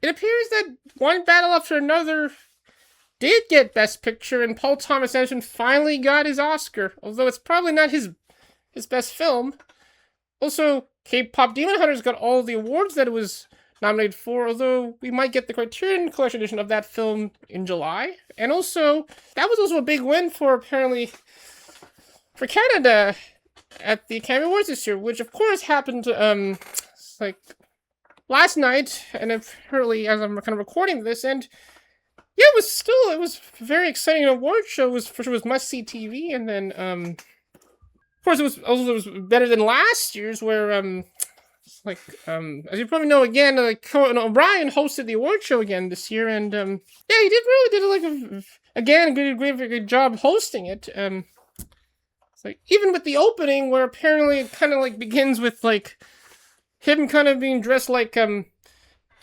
it appears that One Battle After Another did get Best Picture, and Paul Thomas Anderson finally got his Oscar, although it's probably not his best film. Also, K-Pop Demon Hunters got all the awards that it was nominated for, although we might get the Criterion Collection edition of that film in July. And also, that was also a big win for, apparently, for Canada at the Academy Awards this year, which of course happened, like, last night, and apparently as I'm kind of recording this, and yeah, it was a very exciting award show. It was, for sure, it was must-see TV, and then, of course, it was better than last year's, where, as you probably know, again, Conan O'Brien hosted the award show again this year, and, yeah, he did a good job hosting it. It's like, even with the opening, where apparently it kind of, like, begins with, like, him kind of being dressed like,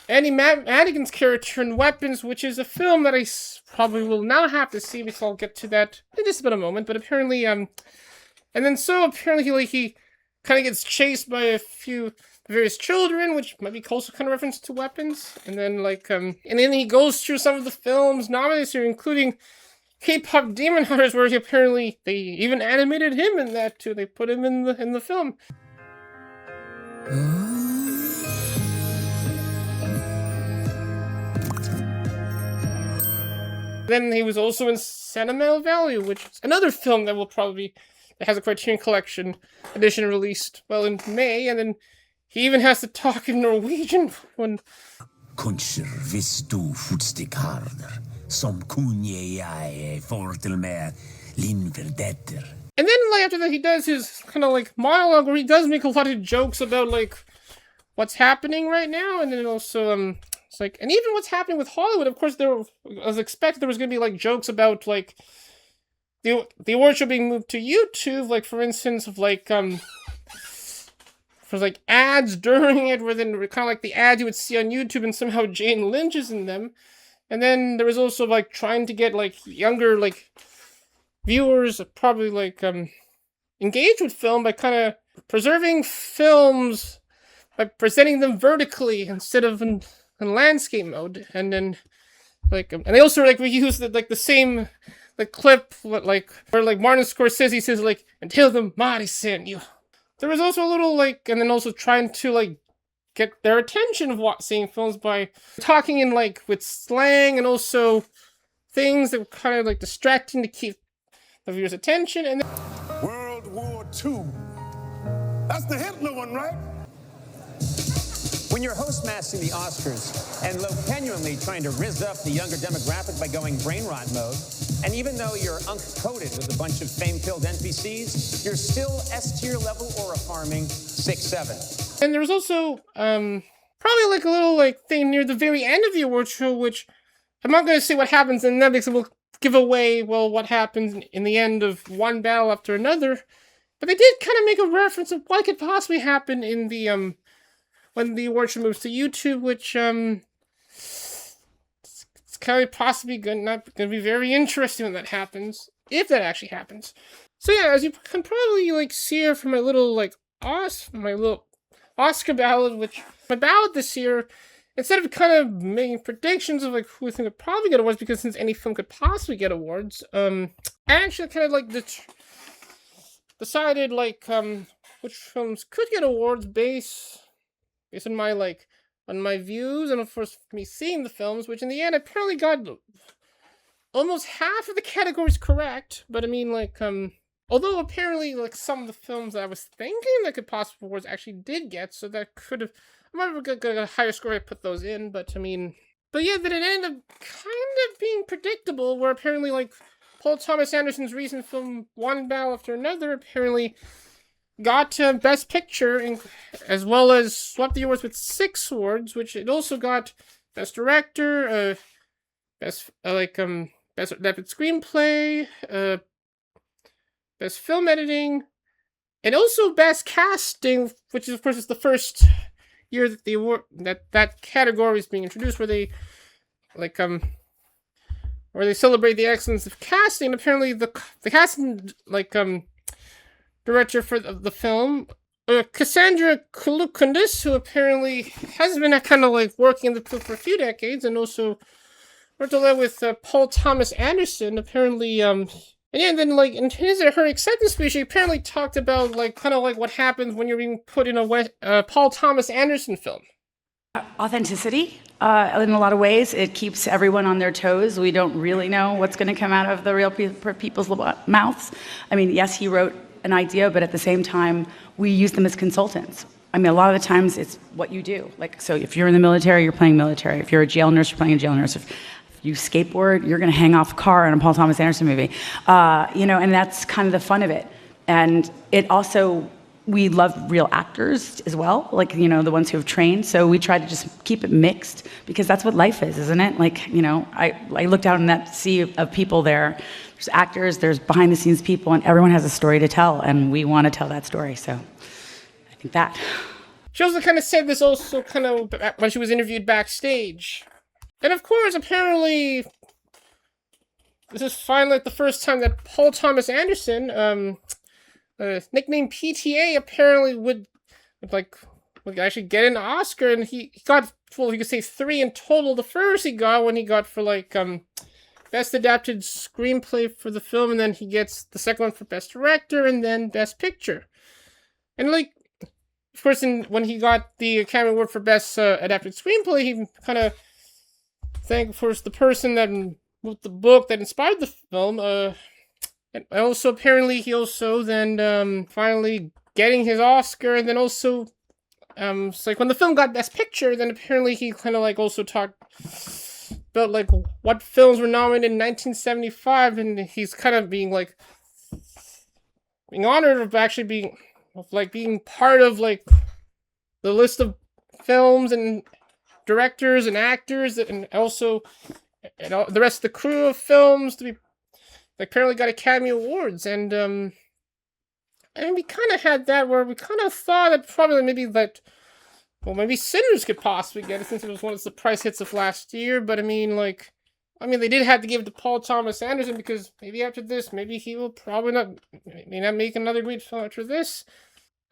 Andy Madigan's character in Weapons, which is a film that I probably will now have to see, because I'll get to that in just about a moment, but apparently, and then so apparently, like, he kind of gets chased by a few various children, which might be also kind of reference to Weapons, and then, like, and then he goes through some of the films nominated here, including K-Pop Demon Hunters, where they even animated him in that, too. They put him in the film. Then he was also in Sentimental Value, which is another film that has a Criterion Collection edition released, well, in May, and then he even has to talk in Norwegian when... Kuncher, hvis du harder, som kunje jeg fortel med linverdetter. And then, like, after that, he does his kind of, like, monologue, where he does make a lot of jokes about, like, what's happening right now, and then also, it's like, and even what's happening with Hollywood. Of course, as expected, there was going to be, like, jokes about, like, the award show being moved to YouTube, like, for instance, of, like, for, like, ads during it, where then kind of like the ads you would see on YouTube, and somehow Jane Lynch is in them. And then there was also, like, trying to get, like, younger, like, viewers probably, like, engaged with film by kind of preserving films by presenting them vertically instead of in landscape mode. And then, like, and they also, like, reused, like, the same, like, clip, like, where, like, Martin Scorsese says, like, until the Mari sent you. There was also a little, like, and then also trying to, like, get their attention of seeing films by talking in, like, with slang, and also things that were kind of, like, distracting to keep the viewer's attention. And then World War II. That's the Hitler one, right? When you're host mastering the Oscars and genuinely trying to rizz up the younger demographic by going brain rot mode, and even though you're unk-coated with a bunch of fame-filled NPCs, you're still S-tier level aura farming 6-7. And there was also, probably, like, a little, like, thing near the very end of the award show, which I'm not going to say what happens in that, because it will give away, well, what happens in the end of One Battle After Another. But they did kind of make a reference of what could possibly happen in the, when the award show moves to YouTube, which, it's kind of possibly not going to be very interesting when that happens, if that actually happens. So yeah, as you can probably, like, see here from my little, like, Oscar ballot, which, my ballot this year, instead of kind of making predictions of, like, who I think would probably get awards, because since any film could possibly get awards, I actually kind of, like, decided, like, which films could get awards based on my, like, on my views, and of course, me seeing the films, which in the end, I apparently got almost half of the categories correct, but I mean, like, although apparently, like, some of the films that I was thinking that could possibly awards actually did get, so that could have, I might have got a higher score if I put those in, but I mean, but yeah, then it ended up kind of being predictable, where apparently, like, Paul Thomas Anderson's recent film, One Battle After Another, apparently got Best Picture, as well as swept the awards with 6 awards, which it also got Best Director, Best Adapted Screenplay, Best Film Editing, and also Best Casting, which is, of course, is the first year that the award that category is being introduced, where they, like, where they celebrate the excellence of casting. Apparently, the casting, like, director for the film Cassandra Kalukundis, who apparently has been kind of like working in the field for a few decades, and also worked a lot with Paul Thomas Anderson. Apparently, and yeah, and then like in her acceptance speech, she apparently talked about like kind of like what happens when you're being put in a Paul Thomas Anderson film. Authenticity. In a lot of ways, it keeps everyone on their toes. We don't really know what's going to come out of the real people's mouths. I mean, yes, he wrote an idea, but at the same time, we use them as consultants. I mean, a lot of the times it's what you do. Like, so if you're in the military, you're playing military. If you're a jail nurse, you're playing a jail nurse. If you skateboard, you're going to hang off a car in a Paul Thomas Anderson movie. And that's kind of the fun of it. And it also, we love real actors as well, like, the ones who have trained. So we try to just keep it mixed because that's what life is, isn't it? Like, I looked out in that sea of people there. There's actors, there's behind the scenes people, and everyone has a story to tell, and we want to tell that story. So I think that. She also kind of said this also kind of when she was interviewed backstage. And of course, apparently, this is finally the first time that Paul Thomas Anderson, nicknamed PTA, apparently would actually get an Oscar, and he got, well, you could say 3 in total. The first he got when he got for Best Adapted Screenplay for the film, and then he gets the second one for Best Director, and then Best Picture. And of course, when he got the Academy Award for Best Adapted Screenplay, he kind of thanked first the person that wrote the book that inspired the film, and also apparently he also then finally getting his Oscar, and then also it's like when the film got Best Picture, then apparently he kind of also talked about what films were nominated in 1975, and he's kind of being honored of actually being part of the list of films and directors and actors, and also the rest of the crew of films to be apparently got Academy Awards. And we kind of had that where we kind of thought that probably maybe Sinners could possibly get it since it was one of the surprise hits of last year. But I mean, they did have to give it to Paul Thomas Anderson because maybe after this, maybe he will probably may not make another great film after this.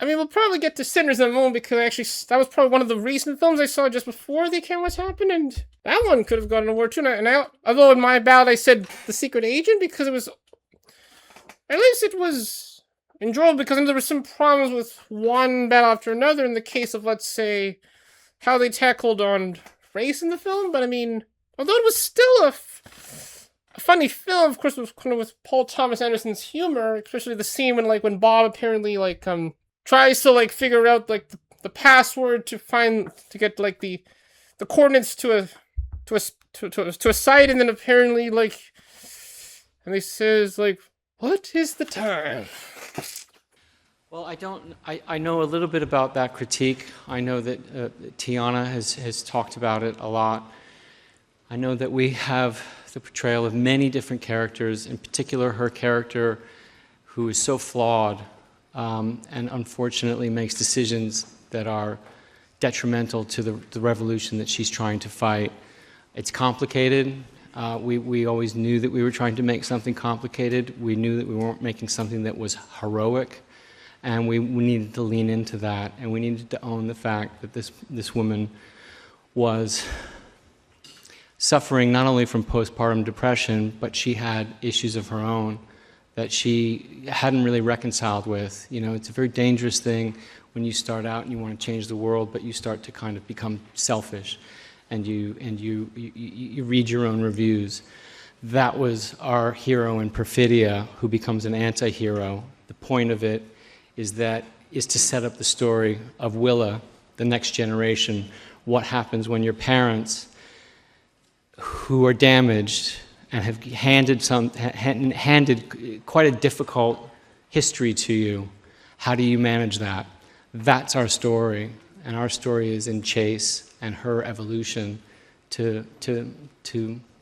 I mean, we'll probably get to Sinners in a moment because actually that was probably one of the recent films I saw just before the cameras happened, and that one could have gotten an award too. Although in my ballot I said The Secret Agent because at least it was enjoyable because there were some problems with one battle after another in the case of, let's say, how they tackled on race in the film. But I mean, although it was still a funny film, of course, it was kind of with Paul Thomas Anderson's humor, especially the scene when Bob apparently tries to figure out the password to get the coordinates to a site, and then apparently and he says what is the time? Well, I know a little bit about that critique. I know that Tiana has talked about it a lot. I know that we have the portrayal of many different characters, in particular her character, who is so flawed and unfortunately makes decisions that are detrimental to the revolution that she's trying to fight. It's complicated. We always knew that we were trying to make something complicated. We knew that we weren't making something that was heroic, and we needed to lean into that, and we needed to own the fact that this woman was suffering not only from postpartum depression, but she had issues of her own that she hadn't really reconciled with. It's a very dangerous thing when you start out and you want to change the world, but you start to kind of become selfish, and you read your own reviews. That was our hero in Perfidia, who becomes an anti-hero. The point of it is to set up the story of Willa, the next generation. What happens when your parents, who are damaged and have handed quite a difficult history to you, how do you manage that? That's our story, and our story is in Chase and her evolution to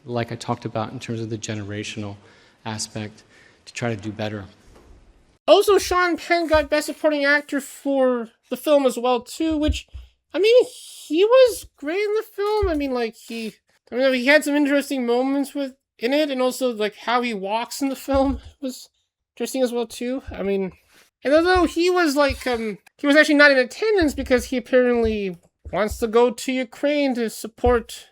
like I talked about in terms of the generational aspect, to try to do better. Also, Sean Penn got Best Supporting Actor for the film as well too, which, I mean, he was great in the film. I mean, he had some interesting moments in it, and also how he walks in the film was interesting as well too. I mean, And although he was like, he was actually not in attendance because he apparently wants to go to Ukraine to support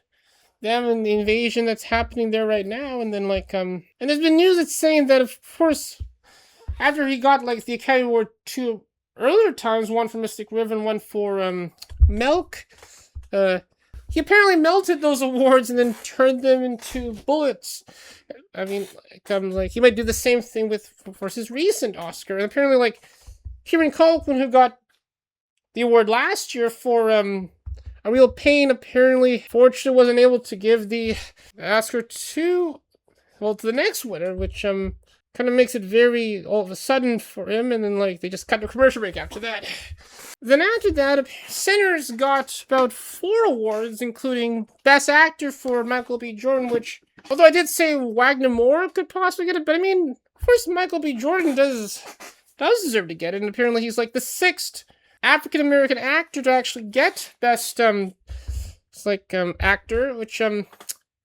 them and the invasion that's happening there right now. And then like, and there's been news that's saying that, of course, after he got like the Academy Award 2 earlier times, one for Mystic River and one for Milk, he apparently melted those awards and then turned them into bullets. I mean, like he might do the same thing with for his recent Oscar. And apparently, like Kieran Culkin, who got the award last year for A Real Pain, apparently, fortunately, wasn't able to give the Oscar to the next winner, which kind of makes it very all of a sudden for him. And then like they just cut the commercial break after that. Then after that, Sinners got about 4 awards, including Best Actor for Michael B. Jordan, which, although I did say Wagner Moore could possibly get it, but I mean, of course, Michael B. Jordan does deserve to get it, and apparently he's like the 6th African-American actor to actually get Best, actor, which, and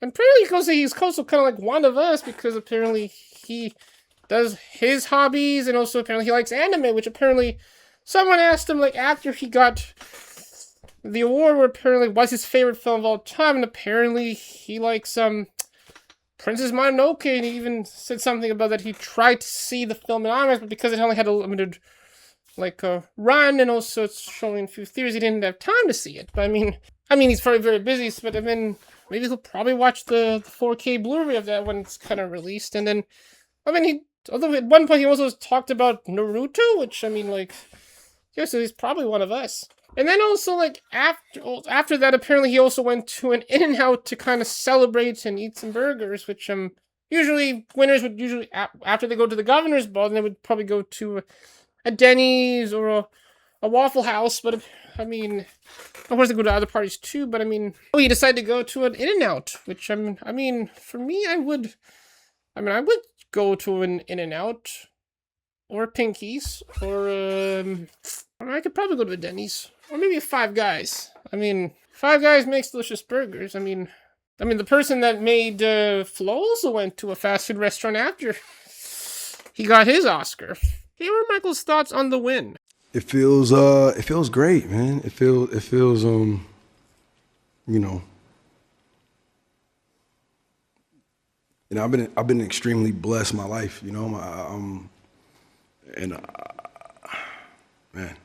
apparently because he's also kind of like one of us, because apparently he does his hobbies, and also apparently he likes anime, which apparently someone asked him, like, after he got the award, what apparently was his favorite film of all time, and apparently he likes, Princess Mononoke, and he even said something about that he tried to see the film in IMAX, but because it only had a limited, run, and also it's showing a few theaters, he didn't have time to see it. But I mean, he's probably very busy, but I mean, maybe he'll probably watch the 4K Blu-ray of that when it's kind of released, and then, although at one point he also talked about Naruto, which, I mean, like, yeah, so he's probably one of us. And then also, like, after that, apparently he also went to an In-N-Out to kind of celebrate and eat some burgers, which, usually, winners would usually, after they go to the governor's ball, then they would probably go to a Denny's or a Waffle House, but, I mean, of course they go to other parties too, but, I mean, he decided to go to an In-N-Out, which, for me, I would go to an In-N-Out, or Pinkies, or, I could probably go to a Denny's. Or maybe a Five Guys. I mean, Five Guys makes delicious burgers. I mean, the person that made Flo also went to a fast food restaurant after he got his Oscar. Here are Michael's thoughts on the win. It feels great, man. It feels, you know, I've been extremely blessed my life, you know, man.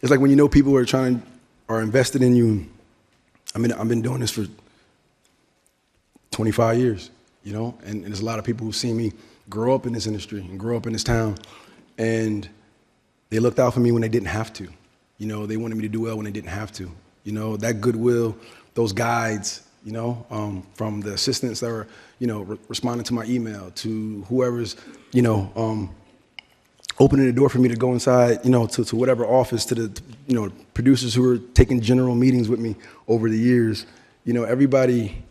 It's like when you know people are invested in you. I mean, I've been doing this for 25 years, you know, and there's a lot of people who've seen me grow up in this industry and grow up in this town, and they looked out for me when they didn't have to. You know, they wanted me to do well when they didn't have to. You know, that goodwill, those guides, you know, from the assistants that were, you know, responding to my email, to whoever's, you know, opening the door for me to go inside, you know, to whatever office, to the, you know, producers who were taking general meetings with me over the years. You know, everybody,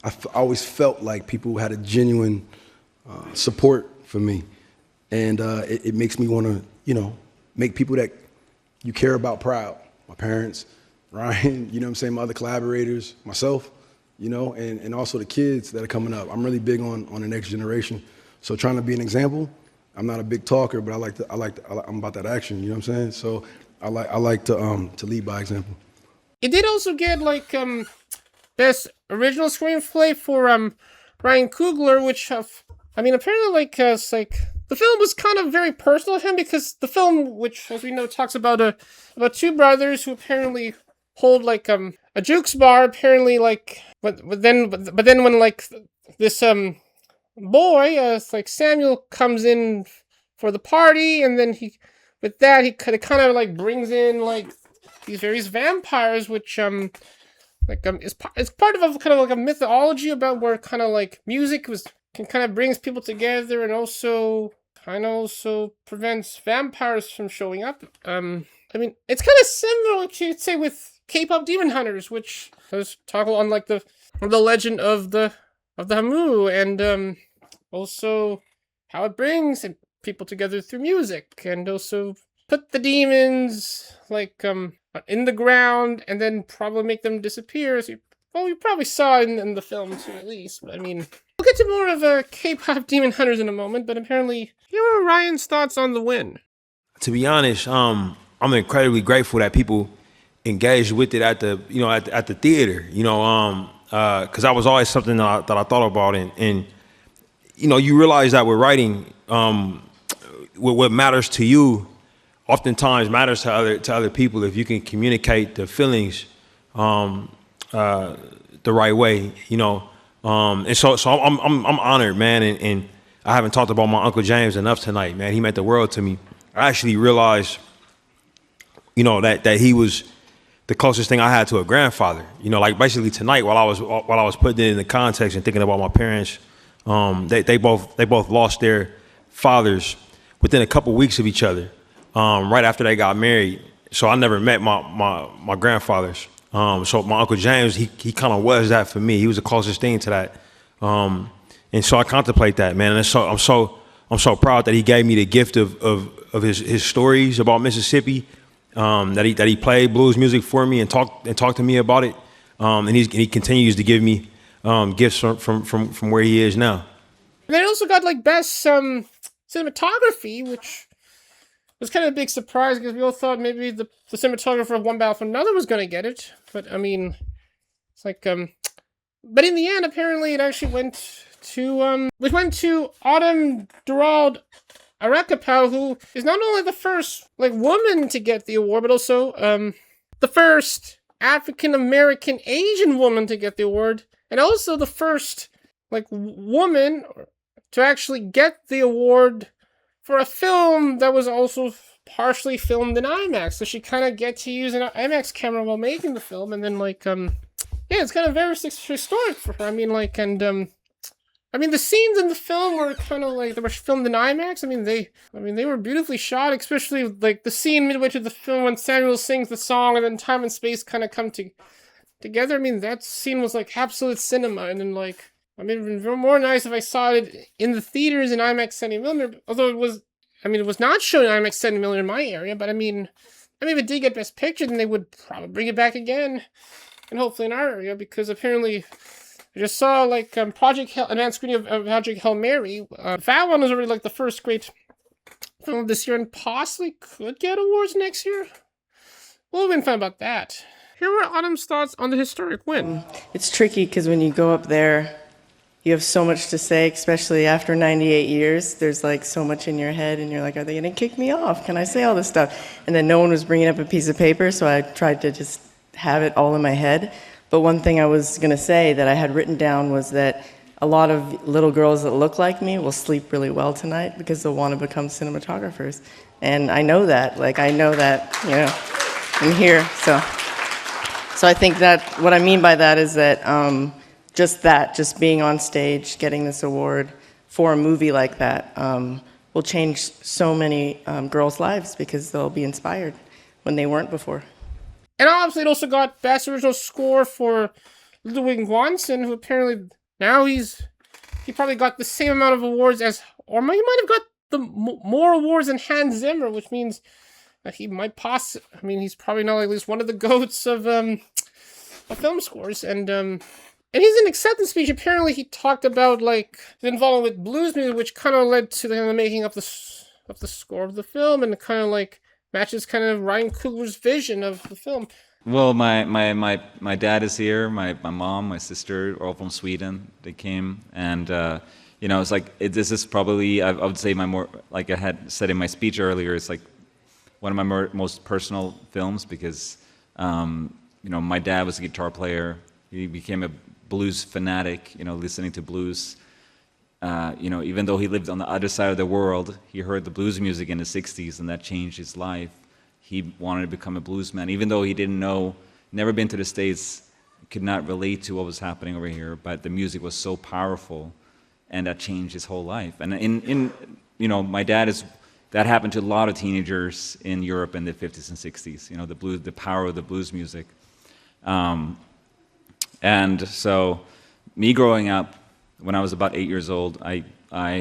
I always felt like people had a genuine support for me. And it makes me want to, you know, make people that you care about proud. My parents, Ryan, you know what I'm saying, my other collaborators, myself, you know, and also the kids that are coming up. I'm really big on the next generation. So trying to be an example. I'm not a big talker, but I'm about that action, you know what I'm saying? So I like to lead by example. It did also get, like, best original screenplay for, Ryan Coogler, which, apparently, like, it's like, the film was kind of very personal to him, because the film, which, as we know, talks about two brothers who apparently hold, like, a jukes bar, apparently, like, but then when, like, this, boy, it's like Samuel comes in for the party, and then he kind of like brings in like these various vampires, which is part of a kind of like a mythology about where kind of like music can kind of brings people together, and also prevents vampires from showing up. It's kind of similar to, you'd say, with K-pop Demon Hunters, which does talk on like the legend of the Hamu, and also how it brings people together through music, and also put the demons like in the ground and then probably make them disappear. So you probably saw in the film too, at least. But I mean, get to more of K-pop Demon Hunters in a moment, but apparently, here are Ryan's thoughts on the win. To be honest, I'm incredibly grateful that people engaged with it at the at the theater. Because that was always something that I thought about, and you realize that with writing, what matters to you oftentimes matters to other people if you can communicate the feelings the right way, and so I'm honored, man, and I haven't talked about my Uncle James enough tonight, man. He meant the world to me. I actually realized, that he was the closest thing I had to a grandfather. Like basically tonight, while I was putting it in the context and thinking about my parents, they both lost their fathers within a couple weeks of each other, right after they got married. So I never met my grandfathers. So my Uncle James, he kind of was that for me. He was the closest thing to that. And so I contemplate that, man. And so I'm so proud that he gave me the gift of his stories about Mississippi, that he played blues music for me and talked to me about it. And he continues to give me gifts from where he is now. And then I also got like best cinematography, which was kind of a big surprise because we all thought maybe the cinematographer of One Battle for Another was going to get it. But I mean, it's like, but in the end, apparently it actually went to Autumn Durald Arakapau, who is not only the first woman to get the award, but also the first African American Asian woman to get the award, and also the first woman to actually get the award for a film that was also partially filmed in IMAX. So she kind of get to use an IMAX camera while making the film, and then it's kind of very historic for her. I mean, the scenes in the film were kind of they were filmed in IMAX. They were beautifully shot, especially the scene midway through the film when Samuel sings the song and then time and space kind of come together. I mean, that scene was absolute cinema, and then it would be more nice if I saw it in the theaters in IMAX 70mm, although it was not shown in IMAX 70mm in my area, but if it did get Best Picture, then they would probably bring it back again, and hopefully in our area, because apparently I just saw advanced screening of Project Hail Mary. That one was already the first great film of this year and possibly could get awards next year. We'll have been fun about that. Here were Autumn's thoughts on the historic win. It's tricky because when you go up there, you have so much to say, especially after 98 years. There's so much in your head, and you're like, are they going to kick me off? Can I say all this stuff? And then no one was bringing up a piece of paper, so I tried to just have it all in my head. But one thing I was going to say that I had written down was that a lot of little girls that look like me will sleep really well tonight because they'll want to become cinematographers. And I know that. I'm here. So I think that what I mean by that is that just being on stage, getting this award for a movie like that will change so many girls' lives because they'll be inspired when they weren't before. And obviously it also got Best Original Score for Ludwig Göransson, who apparently now he probably got the same amount of awards as, or he might have got more awards than Hans Zimmer, which means that he might he's probably now at least one of the GOATs of film scores. And in his acceptance speech, apparently he talked about his involvement with blues music, which kind of led to the making of the score of the film, and kind of matches Ryan Coogler's vision of the film. Well, my dad is here, my mom, my sister are all from Sweden. They came, and it's this is probably, I would say, my more, like I had said in my speech earlier, it's one of my most personal films because my dad was a guitar player. He became a blues fanatic, listening to blues. Even though he lived on the other side of the world, he heard the blues music in the 60s, and that changed his life. He wanted to become a bluesman, even though he never been to the States, could not relate to what was happening over here, but the music was so powerful, and that changed his whole life. And my dad that happened to a lot of teenagers in Europe in the 50s and 60s, the power of the blues music. And so me growing up, when I was about 8 years old, I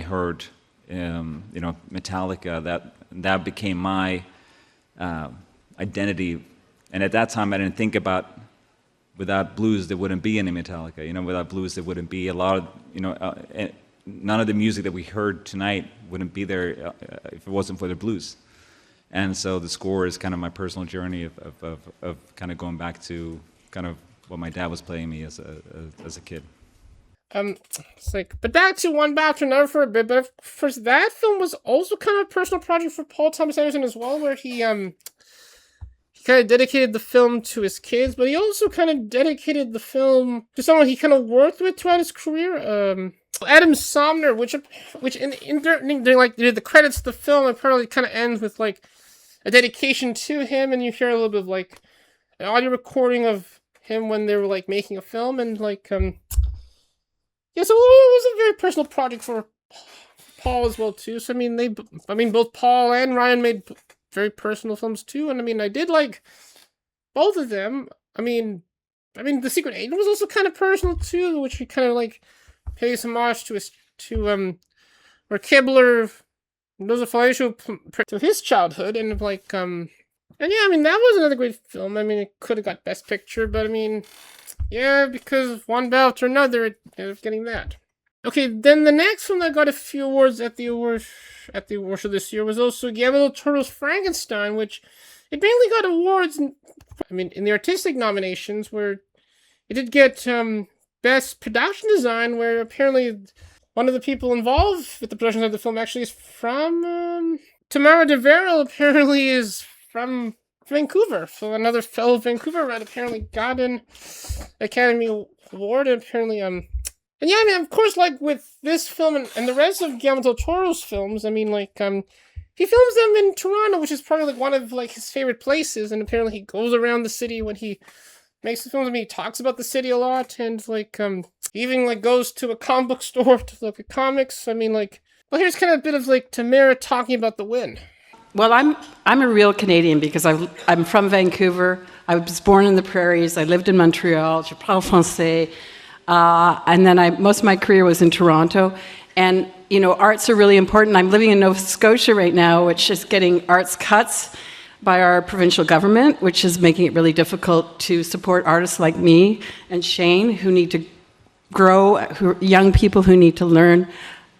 heard, Metallica. That became my identity. And at that time, I didn't think about without blues, there wouldn't be any Metallica. You know, without blues, there wouldn't be a lot of, you know, none of the music that we heard tonight wouldn't be there if it wasn't for the blues. And so the score is kind of my personal journey of kind of going back to kind of what my dad was playing me as a kid. It's like, but back to One Bow to Another for a bit. But first, that film was also kind of a personal project for Paul Thomas Anderson as well, where he kind of dedicated the film to his kids, but he also kind of dedicated the film to someone he kind of worked with throughout his career. Adam Somner, which during like the credits of the film, apparently kind of ends with like a dedication to him, and you hear a little bit of like an audio recording of him when they were like making a film, and like yeah, so it was a very personal project for Paul as well too. So I mean, both Paul and Ryan made very personal films too, and I mean, I did like both of them. I mean, The Secret Agent was also kind of personal too, which he kind of like pays homage to where Kibler does a fellatio to his childhood, and like and yeah, I mean, that was another great film. I mean, it could have got Best Picture, but I mean, yeah, because of One Bow to Another, it ended up getting that. Okay, then the next film that got a few awards at the awards show this year was also Guillermo del Toro's Frankenstein, which it mainly got awards in the artistic nominations, where it did get Best Production Design, where apparently one of the people involved with the production of the film actually is from Tamara de Verel apparently is from Vancouver. So another fellow Vancouverite apparently got an Academy Award, and apparently and yeah, I mean, of course, like with this film and the rest of Guillermo del Toro's films, I mean, like he films them in Toronto, which is probably like one of like his favorite places, and apparently he goes around the city when he makes the films. I mean, he talks about the city a lot, and like he even like goes to a comic book store to look at comics. I mean, like, well, here's kind of a bit of like Tamara talking about The Win. Well, I'm a real Canadian because I'm from Vancouver. I was born in the prairies. I lived in Montreal. Je parle français. And then most of my career was in Toronto. And, you know, arts are really important. I'm living in Nova Scotia right now, which is getting arts cuts by our provincial government, which is making it really difficult to support artists like me and Shane, who need to grow, young people who need to learn.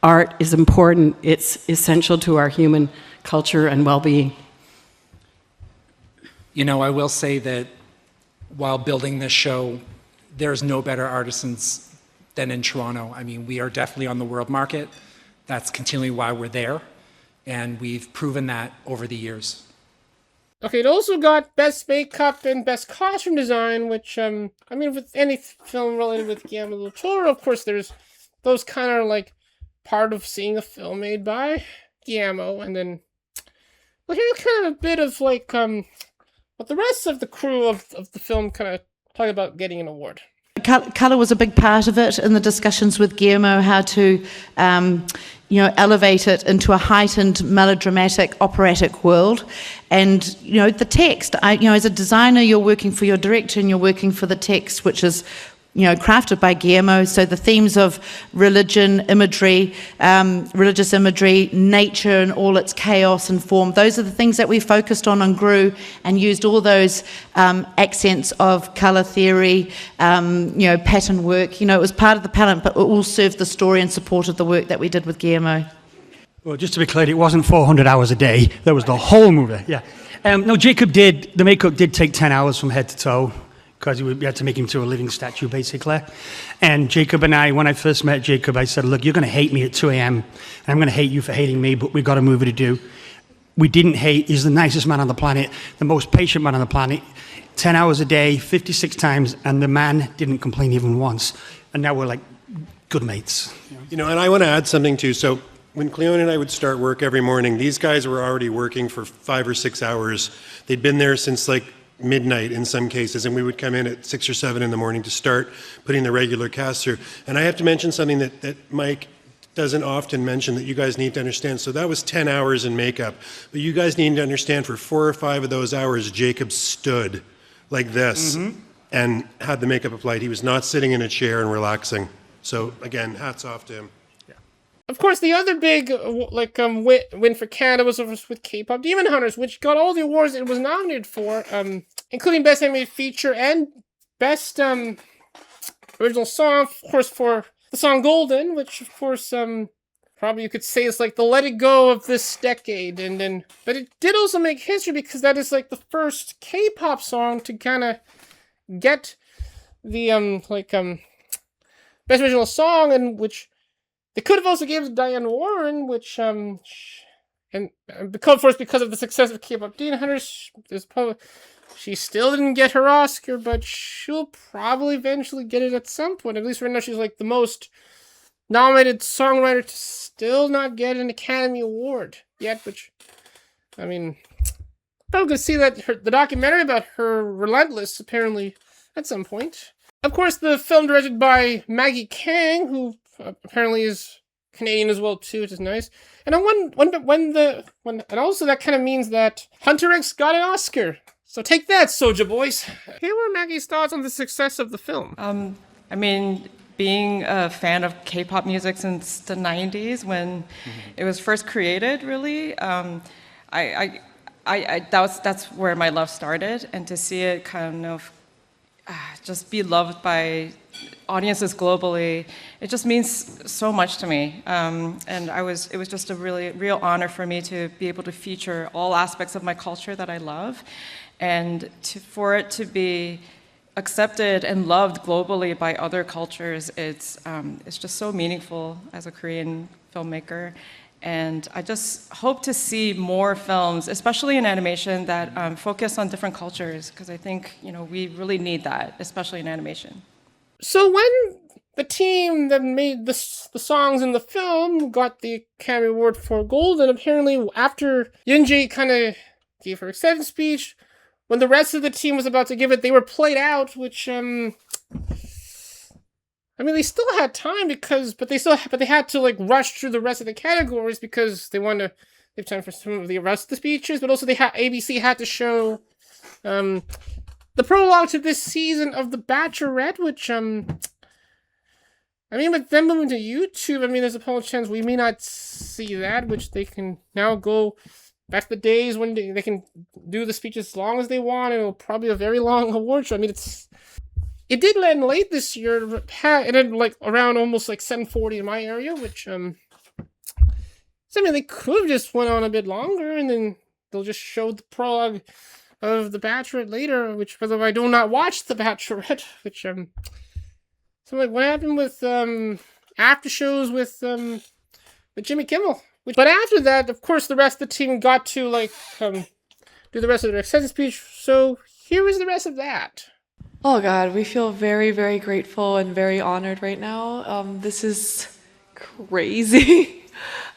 Art is important. It's essential to our human culture and well-being. You know, I will say that while building this show, there's no better artisans than in Toronto. I mean, we are definitely on the world market. That's continually why we're there, and we've proven that over the years. Okay, it also got Best Makeup and Best Costume Design, which, I mean, with any film related with Guillermo del Toro, of course, there's those kind of, like, part of seeing a film made by Guillermo, and then, well, here's kind of a bit of, like, what the rest of the crew of the film kind of talk about getting an award. Colour was a big part of it in the discussions with Guillermo, how to, elevate it into a heightened, melodramatic, operatic world. And, the text, as a designer, you're working for your director and you're working for the text, which is, crafted by Guillermo. So the themes of religion, imagery, religious imagery, nature and all its chaos and form, those are the things that we focused on and grew and used all those accents of colour theory, pattern work. It was part of the palette, but it all served the story and supported the work that we did with Guillermo. Well, just to be clear, it wasn't 400 hours a day. That was the whole movie, yeah. No, the makeup did take 10 hours from head to toe, because we had to make him into a living statue, basically. And Jacob and I, when I first met Jacob, I said, look, you're going to hate me at 2 a.m., and I'm going to hate you for hating me, but we've got a movie to do. We didn't hate. He's the nicest man on the planet, the most patient man on the planet. 10 hours a day, 56 times, and the man didn't complain even once. And now we're like good mates. And I want to add something too. So when Cleone and I would start work every morning, these guys were already working for 5 or 6 hours. They'd been there since like midnight in some cases, and we would come in at 6 or 7 in the morning to start putting the regular cast through. And I have to mention something that Mike doesn't often mention that you guys need to understand. So that was 10 hours in makeup, but you guys need to understand for 4 or 5 of those hours, Jacob stood like this and had the makeup applied. He was not sitting in a chair and relaxing. So again, hats off to him. Of course, the other big win for Canada was with K-pop Demon Hunters, which got all the awards it was nominated for, including Best Animated Feature and best original song, of course, for the song Golden, which of course probably you could say is like the Let It Go of this decade, but it did also make history because that is like the first K-pop song to kind of get the best original song, and which they could have also given to Diane Warren, which and because of the success of K-pop Demon Hunters, she still didn't get her Oscar, but she'll probably eventually get it at some point. At least right now, she's like the most nominated songwriter to still not get an Academy Award yet, which, I mean, probably could see that the documentary about her Relentless, apparently, at some point. Of course, the film directed by Maggie Kang, who apparently is Canadian as well, too, which is nice. And and also that kind of means that Hunter X got an Oscar. So take that, Soulja Boys. Here were Maggie's thoughts on the success of the film. I mean, being a fan of K-pop music since the 90s when it was first created, really, that's where my love started, and to see it kind of just be loved by audiences globally, it just means so much to me. And it was just a real honor for me to be able to feature all aspects of my culture that I love, and for it to be accepted and loved globally by other cultures, it's just so meaningful as a Korean filmmaker. And I just hope to see more films, especially in animation, that focus on different cultures, because I think we really need that, especially in animation. So when the team that made the songs in the film got the Academy Award for Golden, apparently after Yoonji kind of gave her acceptance speech, when the rest of the team was about to give it, they were played out, which, I mean, they still had time but they had to, like, rush through the rest of the categories because they wanted to have time for some of the rest of the speeches, but also ABC had to show, the prologue to this season of The Bachelorette, which, I mean, with them moving to YouTube, I mean, there's a possible chance we may not see that, which they can now go back to the days when they can do the speeches as long as they want, and it'll probably be a very long award show. I mean, it did land late this year. It ended like around almost like 7:40 in my area, which so I mean, they could have just went on a bit longer, and then they'll just show the prologue of The Bachelorette later, which, by the way, I do not watch The Bachelorette, which so like what happened with after shows with Jimmy Kimmel. But after that, of course, the rest of the team got to like do the rest of their acceptance speech. So here is the rest of that. Oh God, we feel very, very grateful and very honored right now. This is crazy.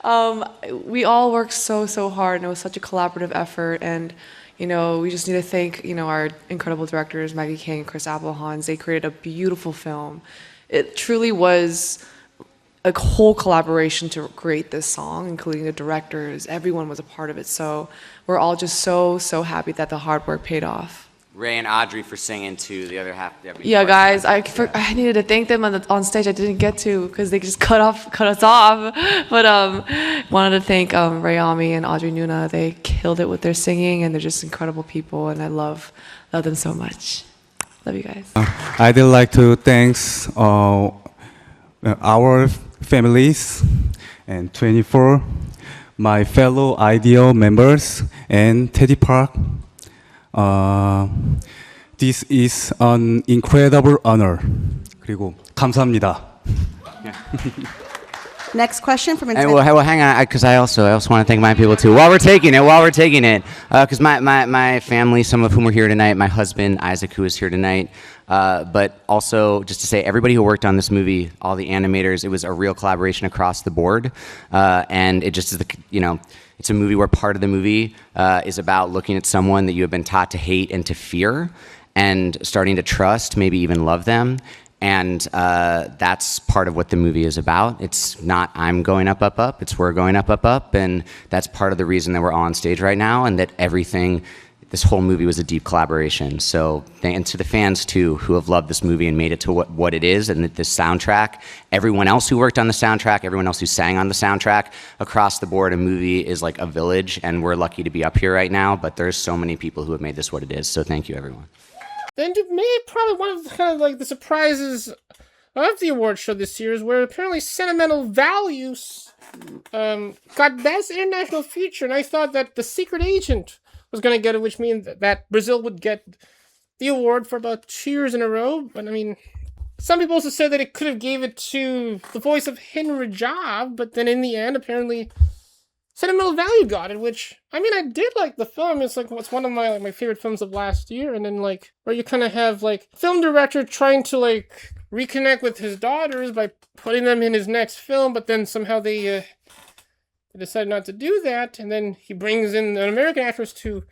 We all worked so hard, and it was such a collaborative effort. And we just need to thank our incredible directors, Maggie Kang and Chris Applehans. They created a beautiful film. It truly was a whole collaboration to create this song, including the directors. Everyone was a part of it. So we're all just so happy that the hard work paid off. Ray and Audrey for singing too, the other half. Yeah, guys, I needed to thank them on stage. I didn't get to because they just cut us off. But wanted to thank Rayami and Audrey Nuna. They killed it with their singing, and they're just incredible people, and I love them so much. Love you guys. I'd like to thank our families and 24, my fellow IDEO members, and Teddy Park. This is an incredible honor. 그리고 감사합니다. Next question from Hey, well, hang on, because I also want to thank my people too. While we're taking it, because my family, some of whom are here tonight, my husband Isaac, who is here tonight, but also just to say, everybody who worked on this movie, all the animators, it was a real collaboration across the board, and it just is it's a movie where part of the movie is about looking at someone that you have been taught to hate and to fear, and starting to trust, maybe even love them. And that's part of what the movie is about. It's not I'm going up, it's we're going up, and that's part of the reason that we're all on stage right now, and that this whole movie was a deep collaboration. So, and to the fans too, who have loved this movie and made it to what it is, and this soundtrack, everyone else who worked on the soundtrack, everyone else who sang on the soundtrack, across the board, a movie is like a village, and we're lucky to be up here right now, but there's so many people who have made this what it is, so thank you, everyone. then to me, probably one of the, kind of like the surprises of the award show this year is where apparently Sentimental Value got Best International Feature, and I thought that The Secret Agent was going to get it, which means that Brazil would get the award for about 2 years in a row. But I mean, some people also said that it could have gave it to the voice of Henry Job, but then in the end, apparently, Sentimental Value got it, which, I mean, I did like the film. It's like, it's one of my favorite films of last year, and then like, where you kind of have like, film director trying to like, reconnect with his daughters by putting them in his next film, but then somehow they decided not to do that, and then he brings in an American actress to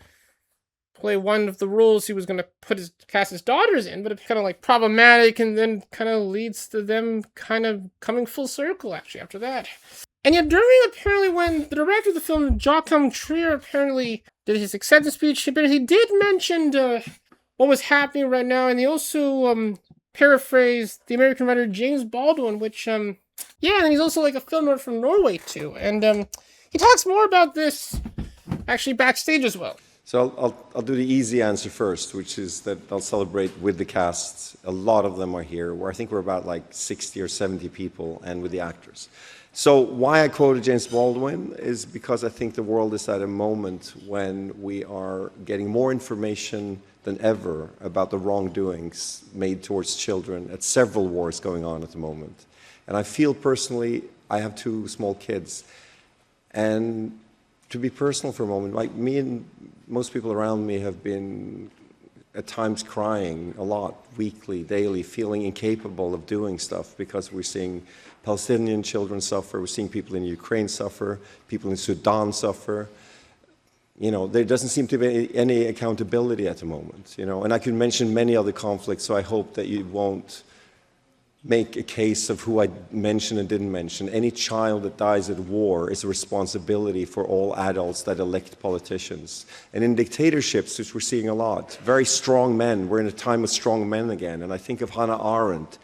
play one of the roles he was going to cast his daughters in, but it's kind of like problematic, and then kind of leads to them kind of coming full circle actually after that. And yet during apparently when the director of the film, Joachim Trier, apparently did his acceptance speech, he did mention what was happening right now, and he also paraphrased the American writer James Baldwin, which yeah, and he's also like a film nerd from Norway too, and he talks more about this actually backstage as well. So I'll do the easy answer first, which is that I'll celebrate with the cast. A lot of them are here. I think we're about like 60 or 70 people, and with the actors. So why I quoted James Baldwin is because I think the world is at a moment when we are getting more information than ever about the wrongdoings made towards children at several wars going on at the moment. And I feel personally, I have 2 small kids, and to be personal for a moment, like me and most people around me have been at times crying a lot, weekly, daily, feeling incapable of doing stuff because we're seeing Palestinian children suffer, we're seeing people in Ukraine suffer, people in Sudan suffer. You know, there doesn't seem to be any accountability at the moment, you know, and I could mention many other conflicts, so I hope that you won't make a case of who I mentioned and didn't mention. Any child that dies at war is a responsibility for all adults that elect politicians. And in dictatorships, which we're seeing a lot, very strong men, we're in a time of strong men again, and I think of Hannah Arendt,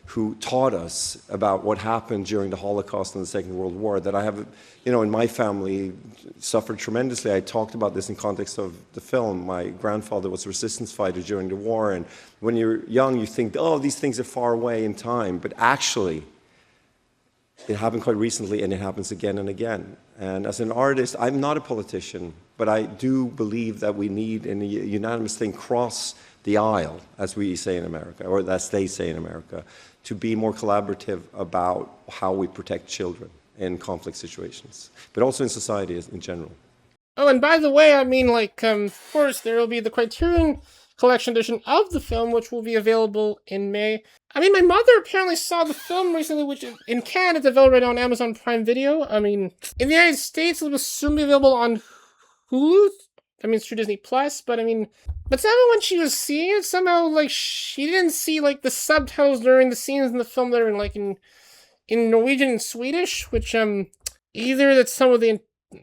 who taught us about what happened during the Holocaust and the Second World War, that I have, you know, in my family suffered tremendously. I talked about this in context of the film. My grandfather was a resistance fighter during the war, and when you're young, you think, oh, these things are far away in time, but actually, it happened quite recently, and it happens again and again. And as an artist, I'm not a politician, but I do believe that we need a unanimous thing cross the aisle, as we say in America, or as they say in America, to be more collaborative about how we protect children in conflict situations, but also in society in general. Oh, and by the way, I mean, like, of course, there will be the Criterion Collection edition of the film, which will be available in May. I mean, my mother apparently saw the film recently, which in Canada is available right now on Amazon Prime Video. I mean, in the United States, it will soon be available on Hulu. I mean, it's through Disney Plus, but I mean, but somehow when she was seeing it, somehow, like, she didn't see, like, the subtitles during the scenes in the film that are in, like, in Norwegian and Swedish, which, either that some of the,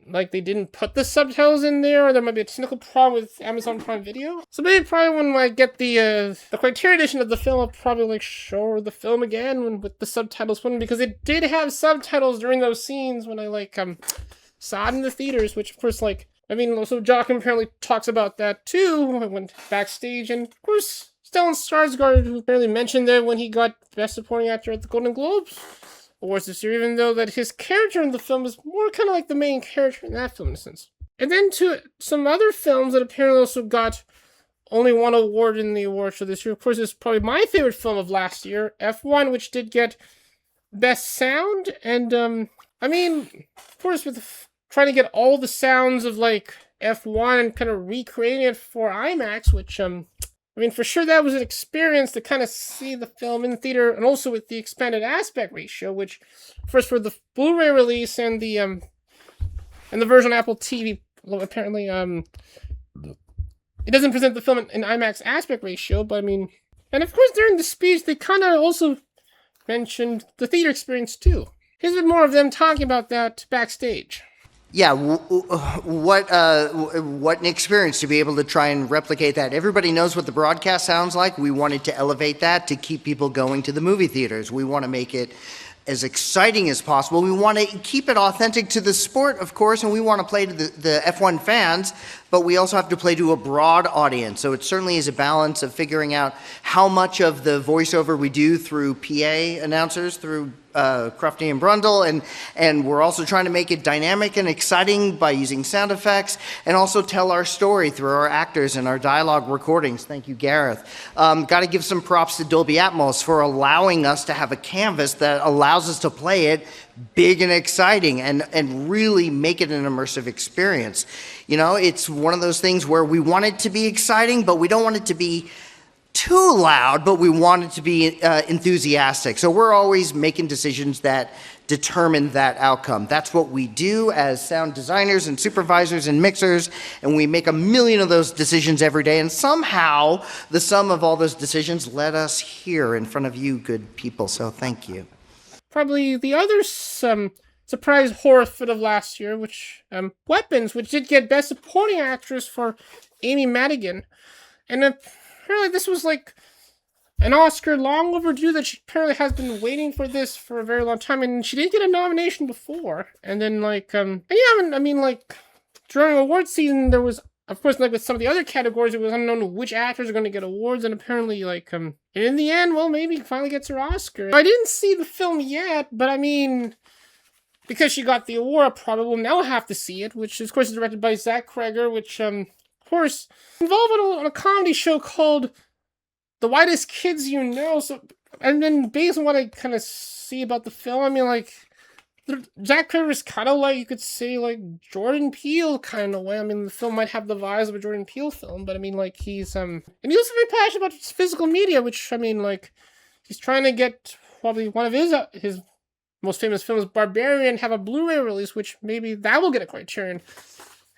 like, they didn't put the subtitles in there, or there might be a technical problem with Amazon Prime Video. So maybe probably when I get the Criterion edition of the film, I'll probably, like, show the film again with the subtitles put in, because it did have subtitles during those scenes when I, like, saw it in the theaters, which, of course, like, I mean, also Joachim apparently talks about that too. I went backstage, and of course, Stellan Skarsgård, who apparently mentioned that when he got Best Supporting Actor at the Golden Globes Awards this year, even though that his character in the film is more kind of like the main character in that film in a sense. And then to some other films that apparently also got only one award in the award show this year. Of course, it's probably my favorite film of last year, F1, which did get Best Sound, and I mean, of course, with trying to get all the sounds of, like, F1 and kind of recreating it for IMAX, which, I mean, for sure that was an experience to kind of see the film in the theater, and also with the expanded aspect ratio, which, first for the Blu-ray release and the version on Apple TV, apparently, it doesn't present the film in IMAX aspect ratio, but I mean, and of course during the speech, they kind of also mentioned the theater experience too. Here's a bit more of them talking about that backstage. Yeah, what an experience to be able to try and replicate that. Everybody knows what the broadcast sounds like. We wanted to elevate that to keep people going to the movie theaters. We want to make it as exciting as possible. We want to keep it authentic to the sport, of course, and we want to play to the F1 fans but we also have to play to a broad audience. So it certainly is a balance of figuring out how much of the voiceover we do through PA announcers, through Crufty and Brundle, and we're also trying to make it dynamic and exciting by using sound effects, and also tell our story through our actors and our dialogue recordings. Thank you, Gareth. Got to give some props to Dolby Atmos for allowing us to have a canvas that allows us to play it big and exciting and really make it an immersive experience. You know, it's one of those things where we want it to be exciting, but we don't want it to be too loud, but we want it to be enthusiastic. So we're always making decisions that determine that outcome. That's what we do as sound designers and supervisors and mixers, and we make a million of those decisions every day, and somehow the sum of all those decisions led us here in front of you good people, so thank you. Probably the other surprise horror fit of last year, which Weapons, which did get Best Supporting Actress for Amy Madigan, and apparently this was like an Oscar long overdue, that she apparently has been waiting for this for a very long time, and she did get a nomination before, and then like and yeah, I mean like during award season there was, of course, like with some of the other categories, it was unknown which actors are going to get awards, and apparently like and in the end, well, maybe finally gets her Oscar. I didn't see the film yet, but I mean, because she got the award, I probably will now have to see it, which of course is directed by Zach Kreger, which of course involved on a comedy show called The Whitest Kids You Know. So, and then based on what I kind of see about the film, I mean, like, Zach Kreger is kind of like, you could say, like, Jordan Peele kind of way. I mean, the film might have the vibes of a Jordan Peele film, but I mean, like, he's, and he's also very passionate about physical media, which, I mean, like, he's trying to get probably one of his most famous films, Barbarian, have a Blu-ray release, which maybe that will get a Criterion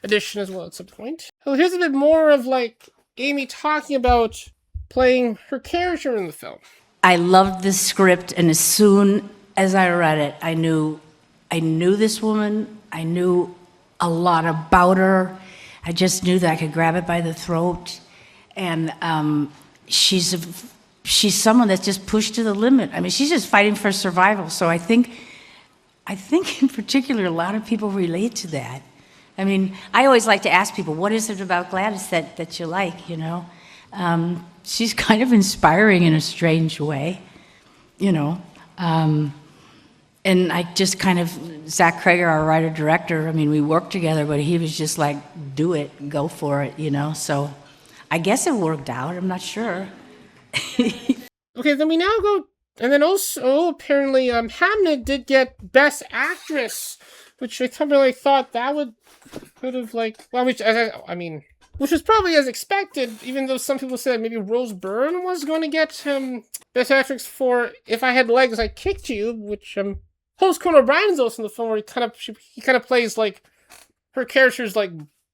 edition as well at some point. So here's a bit more of, like, Amy talking about playing her character in the film. I loved the script, and as soon as I read it, I knew this woman. I knew a lot about her. I just knew that I could grab it by the throat, and she's someone that's just pushed to the limit. I mean, she's just fighting for survival. So I think in particular, a lot of people relate to that. I mean, I always like to ask people, what is it about Gladys that you like, you know? She's kind of inspiring in a strange way, you know. And I just kind of, Zach Kreger, our writer-director, I mean, we worked together, but he was just like, do it, go for it, you know. So I guess it worked out, I'm not sure. Okay, then we now go, and then also apparently Hamnet did get Best Actress, which I really thought that could have like, well, which was probably as expected, even though some people said maybe Rose Byrne was going to get Best Actress for If I Had Legs, I Kicked You, which host Conan O'Brien is also in the film, where he kind of plays like her character's like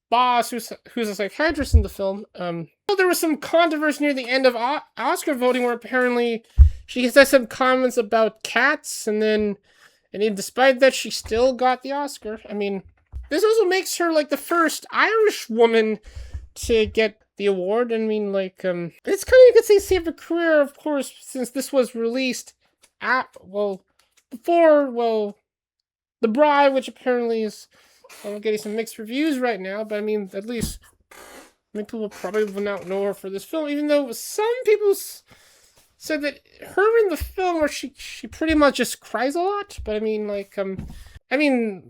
boss, who's a psychiatrist in the film. There was some controversy near the end of Oscar voting, where apparently she said some comments about cats, and despite that, she still got the Oscar. I mean, this also makes her like the first Irish woman to get the award. I mean, like, it's kind of, you could say, save her career, of course, since this was released before The Bride, which apparently is getting some mixed reviews right now, but I mean, at least people probably will not know her for this film, even though some people said that her in the film, where she pretty much just cries a lot, but I mean, like,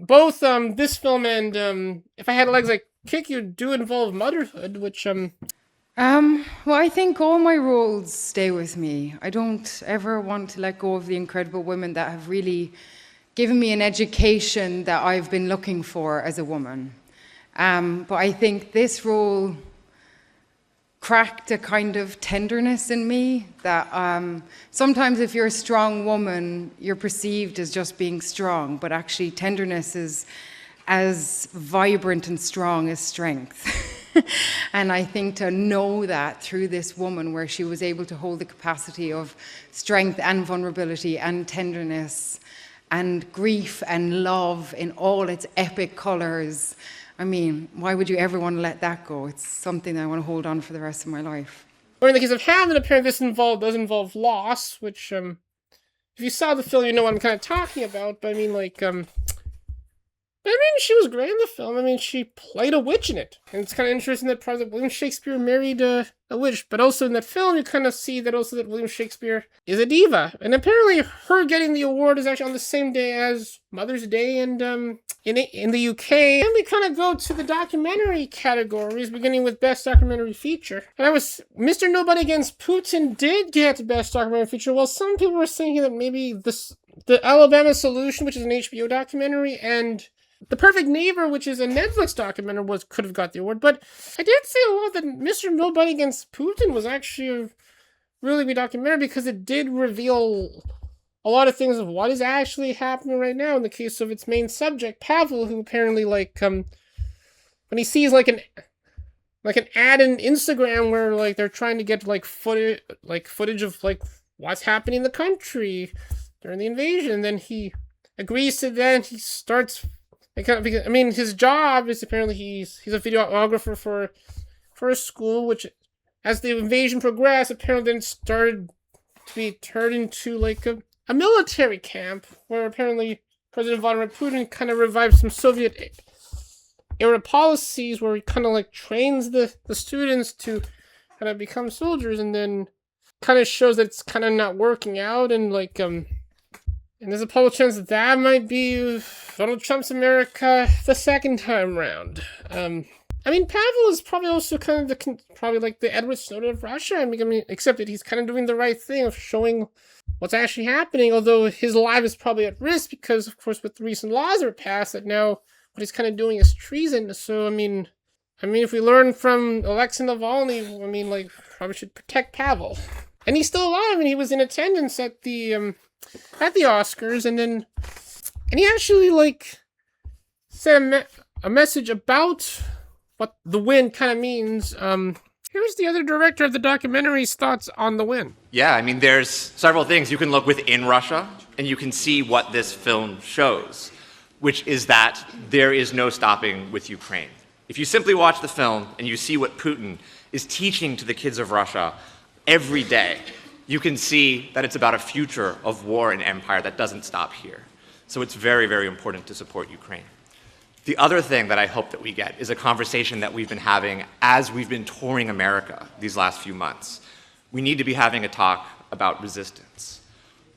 both this film and If I Had Legs, I Kick You do involve motherhood, which well, I think all my roles stay with me. I don't ever want to let go of the incredible women that have really given me an education that I've been looking for as a woman. But I think this role cracked a kind of tenderness in me that sometimes if you're a strong woman, you're perceived as just being strong, but actually tenderness is as vibrant and strong as strength. And I think to know that through this woman, where she was able to hold the capacity of strength and vulnerability and tenderness and grief and love in all its epic colors, I mean, why would you ever want to let that go? It's something that I want to hold on for the rest of my life. Or in the case of Hamlet, apparently this does involve loss, which, if you saw the film, you know what I'm kind of talking about, but I mean, like, I mean, she was great in the film. I mean, she played a witch in it. And it's kind of interesting that part that William Shakespeare married a witch. But also in that film, you kind of see that also that William Shakespeare is a diva. And apparently her getting the award is actually on the same day as Mother's Day and in the UK. And we kind of go to the documentary categories, beginning with Best Documentary Feature. And Mr. Nobody Against Putin did get Best Documentary Feature. Well, some people were thinking that maybe the Alabama Solution, which is an HBO documentary, and The Perfect Neighbor, which is a Netflix documentary, could have got the award. But I did say a lot that Mr. Nobody Against Putin was actually a really good documentary because it did reveal a lot of things of what is actually happening right now in the case of its main subject, Pavel, who apparently, when he sees an ad in Instagram where they're trying to get footage of what's happening in the country during the invasion, then he agrees to that. And he starts. His job is apparently he's a videographer for a school, which, as the invasion progressed, apparently then started to be turned into a military camp, where apparently President Vladimir Putin kind of revived some Soviet era policies, where he kind of trains the students to kind of become soldiers, and then kind of shows that it's kind of not working out, and and there's a probable chance that might be Donald Trump's America the second time round. Pavel is probably also kind of the Edward Snowden of Russia. Except that he's kind of doing the right thing of showing what's actually happening, although his life is probably at risk because, of course, with the recent laws that are passed, that now what he's kind of doing is treason. So, if we learn from Alexei Navalny, probably should protect Pavel. And he's still alive, and he was in attendance at the Oscars, and he actually said a message about what the win kind of means. Here's the other director of the documentary's thoughts on the win. Yeah, there's several things. You can look within Russia, and you can see what this film shows, which is that there is no stopping with Ukraine. If you simply watch the film and you see what Putin is teaching to the kids of Russia every day, you can see that it's about a future of war and empire that doesn't stop here. So it's very, very important to support Ukraine. The other thing that I hope that we get is a conversation that we've been having as we've been touring America these last few months. We need to be having a talk about resistance.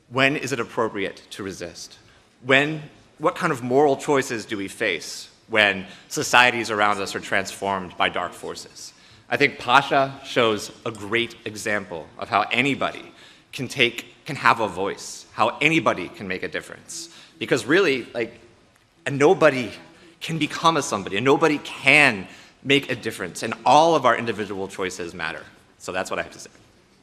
When is it appropriate to resist? What kind of moral choices do we face when societies around us are transformed by dark forces? I think Pasha shows a great example of how anybody can have a voice, how anybody can make a difference. Because really, a nobody can become a somebody, and nobody can make a difference, and all of our individual choices matter. So that's what I have to say.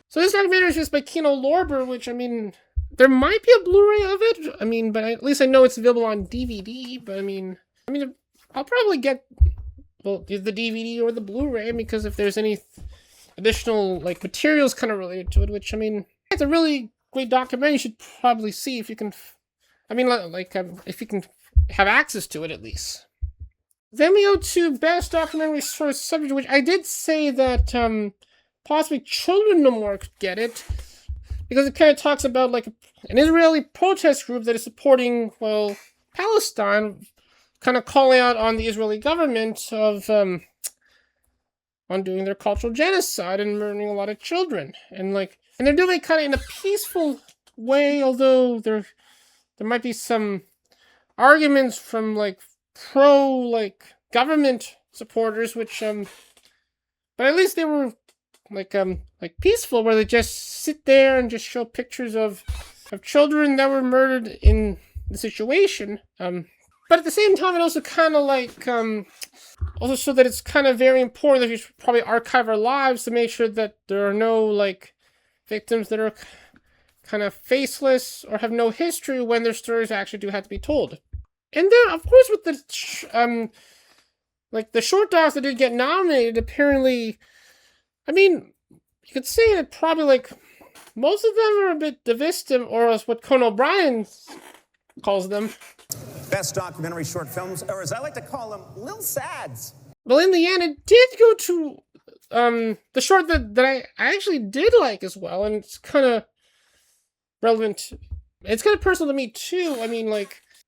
So this documentary is just by Kino Lorber, which, there might be a Blu-ray of it, but at least I know it's available on DVD, but I'll probably get the DVD or the Blu-ray, because if there's any additional materials kind of related to it, which it's a really great documentary. You should probably see if you can. If you can have access to it at least. Then we go to Best Documentary Source Subject, which I did say that possibly Children No More could get it, because it kind of talks about an Israeli protest group that is supporting Palestine, kind of calling out on the Israeli government of on doing their cultural genocide and murdering a lot of children, and they're doing it kind of in a peaceful way, although there might be some arguments from pro government supporters, which but at least they were peaceful, where they just sit there and just show pictures of children that were murdered in the situation. But at the same time, it also kind of also so that it's kind of very important that we should probably archive our lives to make sure that there are no victims that are kind of faceless or have no history when their stories actually do have to be told. And then, of course, with the short docs that did get nominated, apparently, you could say that probably most of them are a bit divisive, or as what Conan O'Brien calls them. Best documentary short films, or as I like to call them, little sads. Well, in the end, it did go to the short that I actually did like as well, and it's kind of relevant. It's kind of personal to me too.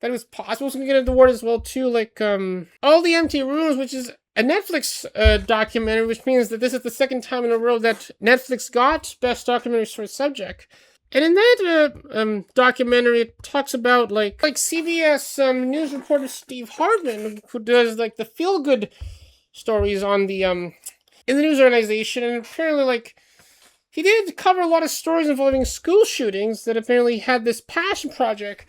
that it was possible to get an award as well too, like All the Empty Rooms, which is a Netflix documentary, which means that this is the second time in a row that Netflix got Best Documentary Short Subject. And in that documentary, it talks about like CBS news reporter Steve Hartman, who does like the feel-good stories on the in the news organization, and apparently like he did cover a lot of stories involving school shootings that apparently had this passion project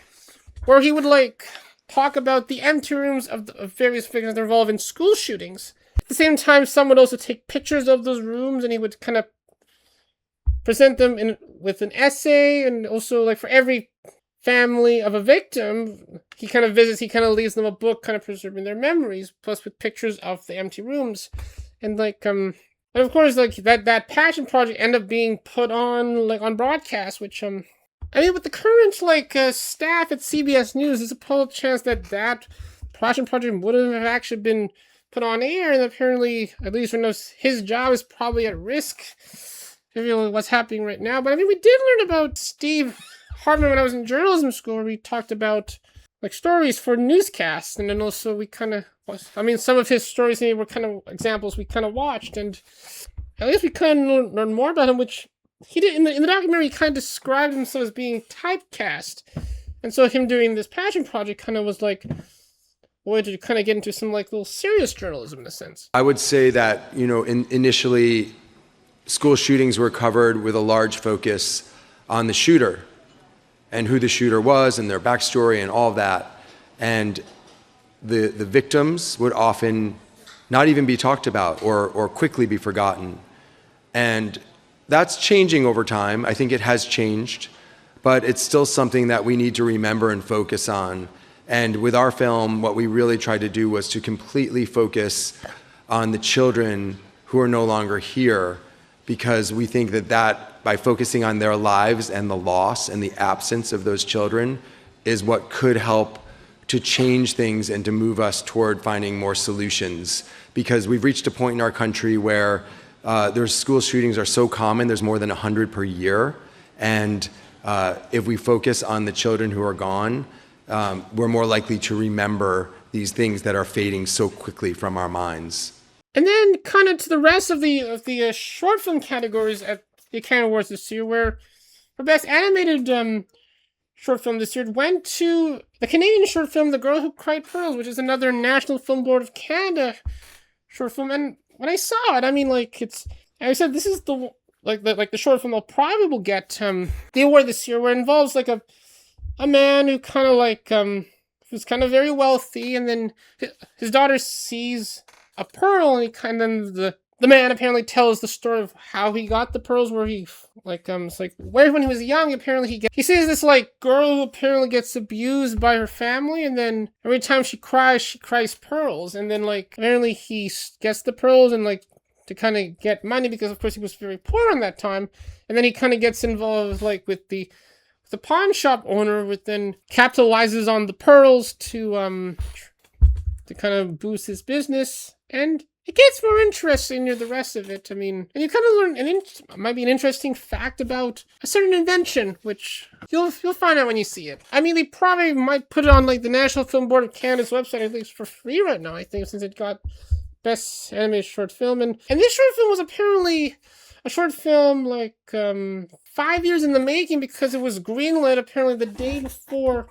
where he would like talk about the empty rooms of various figures that are involved in school shootings. At the same time, some would also take pictures of those rooms, and he would kind of present them with an essay, and also like for every family of a victim, he kind of visits, he kind of leaves them a book kind of preserving their memories, plus with pictures of the empty rooms. And like, and of course, like that passion project ended up being put on like on broadcast, which I mean, with the current like staff at CBS News, there's a possible chance that that passion project wouldn't have actually been put on air, and apparently, at least who knows, his job is probably at risk. What's happening right now. But I mean, we did learn about Steve Hartman when I was in journalism school, where we talked about like stories for newscasts, and then also we kind of, I mean, some of his stories were kind of examples we kind of watched, and at least we kind of learned more about him, which he did in the documentary. He kind of described himself as being typecast, and so him doing this passion project kind of was like a way to kind of get into some like little serious journalism in a sense. I would say that, you know, initially school shootings were covered with a large focus on the shooter and who the shooter was and their backstory and all of that. And the victims would often not even be talked about or quickly be forgotten. And that's changing over time. I think it has changed, but it's still something that we need to remember and focus on. And with our film, what we really tried to do was to completely focus on the children who are no longer here, because we think that by focusing on their lives and the loss and the absence of those children is what could help to change things and to move us toward finding more solutions. Because we've reached a point in our country where there's school shootings are so common, there's more than 100 per year. And if we focus on the children who are gone, we're more likely to remember these things that are fading so quickly from our minds. And then kind of to the rest of the short film categories at the Academy Awards this year, where for Best Animated Short Film this year, it went to the Canadian short film The Girl Who Cried Pearls, which is another National Film Board of Canada short film. And when I saw it, I mean, like, it's, I said, this is the short film that probably will get the award this year, where it involves like a man who kind of like who's kind of very wealthy, and then his daughter sees a pearl, and he kind of the man apparently tells the story of how he got the pearls, where he like it's like where when he was young, apparently he sees this like girl who apparently gets abused by her family, and then every time she cries pearls, and then like apparently he gets the pearls and like to kind of get money, because of course he was very poor in that time, and then he kind of gets involved like with the pawn shop owner, which then capitalizes on the pearls to kind of boost his business, and it gets more interesting near the rest of it. I mean, and you kind of learn might be an interesting fact about a certain invention, which you'll find out when you see it. I mean, they probably might put it on like the National Film Board of Canada's website at least for free right now, I think, since it got Best Animated Short Film. And this short film was apparently a short film like 5 years in the making, because it was greenlit apparently the day before,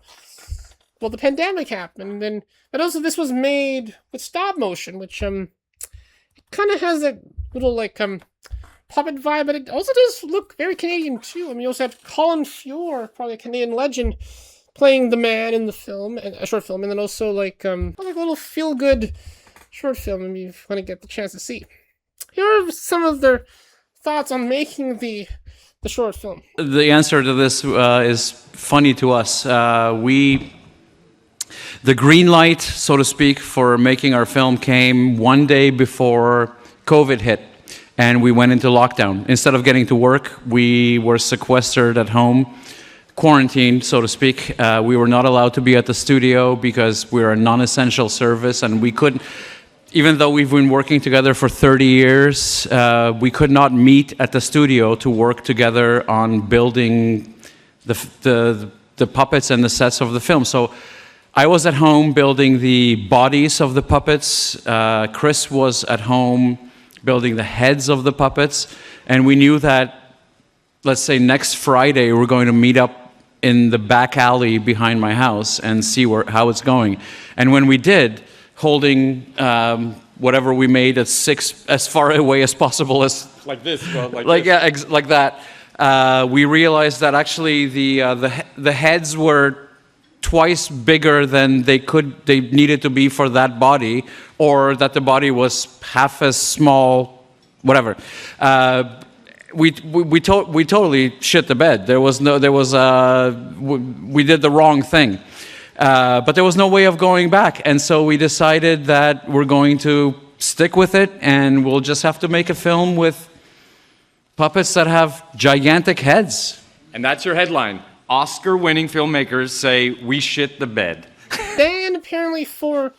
well, the pandemic happened. And also this was made with stop motion, which it kind of has that little like puppet vibe, but it also does look very Canadian too. I mean, you also have Colin Feore, probably a Canadian legend, playing the man in the film, a short film, and then also like a little feel-good short film, if you want to get the chance to see. Here are some of their thoughts on making the short film. The answer to this is funny to us. The green light, so to speak, for making our film came one day before COVID hit, and we went into lockdown. Instead of getting to work, we were sequestered at home, quarantined, so to speak. We were not allowed to be at the studio because we're a non-essential service, and we couldn't, even though we've been working together for 30 years, we could not meet at the studio to work together on building the puppets and the sets of the film. So I was at home building the bodies of the puppets. Chris was at home building the heads of the puppets. And we knew that, let's say next Friday, we're going to meet up in the back alley behind my house and see how it's going. And when we did, holding whatever we made as far away as possible as Like this, well, like yeah, like that. We realized that actually the heads were twice bigger than they needed to be for that body, or that the body was half as small, whatever. We totally shit the bed. We did the wrong thing. But there was no way of going back, and so we decided that we're going to stick with it, and we'll just have to make a film with puppets that have gigantic heads. And that's your headline. Oscar-winning filmmakers say, we shit the bed. Then apparently for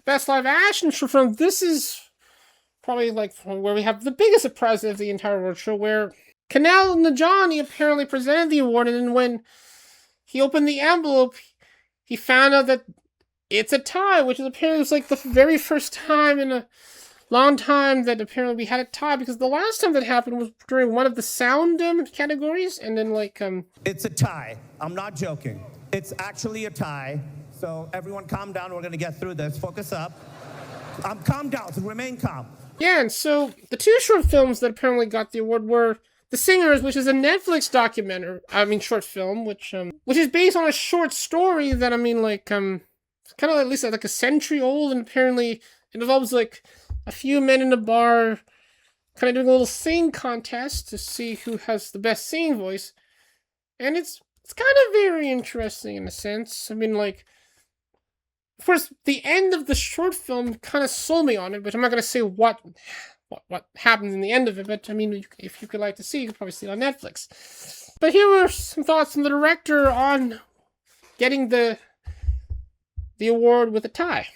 Best Live Action Short Film, this is probably like where we have the biggest surprise of the entire award show, where Kumail Nanjiani apparently presented the award, and then when he opened the envelope, he found out that it's a tie, which is apparently was like the very first time in a long time that apparently we had a tie, because the last time that happened was during one of the sound categories, and then like It's a tie. I'm not joking. It's actually a tie. So everyone calm down. We're going to get through this. Focus up. Calm down. So remain calm. Yeah, and so the two short films that apparently got the award were The Singers, which is a Netflix short film, which is based on a short story that, kind of at least like a century old, and apparently it involves like a few men in a bar kind of doing a little singing contest to see who has the best singing voice. And it's kind of very interesting in a sense. Of course, the end of the short film kind of sold me on it, but I'm not going to say what happens in the end of it, but if you could like to see, you could probably see it on Netflix. But here were some thoughts from the director on getting the award with a tie.